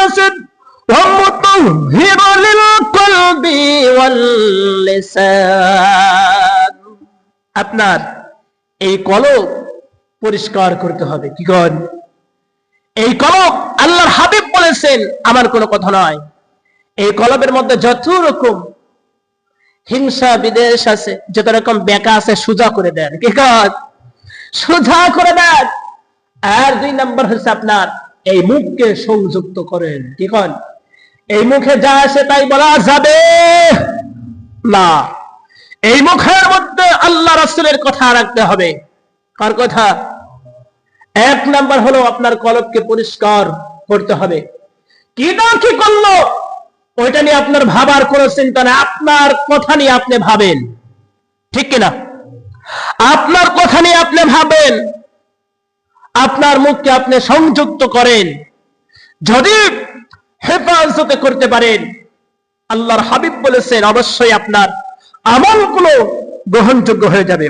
বলেছেন ওয়া মুতাহহিরুল লিল কলবি ওয়াল লিসান, আপনার এই কলব পরিষ্কার করতে হবে। কি করেন? এই কলব আল্লাহর হাবিব বলেছেন, আমার কোনো কথা নয়, এই কলবের মধ্যে যত রকম হিংসা বিদ্বেষ আছে, যত রকম বেকা আছে, সোজা করে দেন। কি কাজ? সোজা করে দেন। আর 2 নম্বর হচ্ছে আপনার এই মুখকে সংযুক্ত করেন। কি করেন? এই মুখে যা আসে তাই বলা যাবে না, এই মুখের মধ্যে আল্লাহ রাসূলের কথা রাখতে হবে। কার কথা? 1 নাম্বার হলো আপনার কলবকে পরিষ্কার করতে হবে। কি না কি করলো ওইটা নিয়ে আপনার ভাবার কোনো চিন্তা নেই, আপনার কথা নিয়ে আপনি ভাবেন। ঠিক কিনা? আপনার কথা নিয়ে আপনি ভাবেন, আপনার মুখকে আপনি সংযুক্ত করেন। যদি হেফাজতে করতে পারেন, আল্লাহর হাবিব বলেছেন অবশ্যই আপনার আমলগুলো গ্রহণযোগ্য হয়ে যাবে।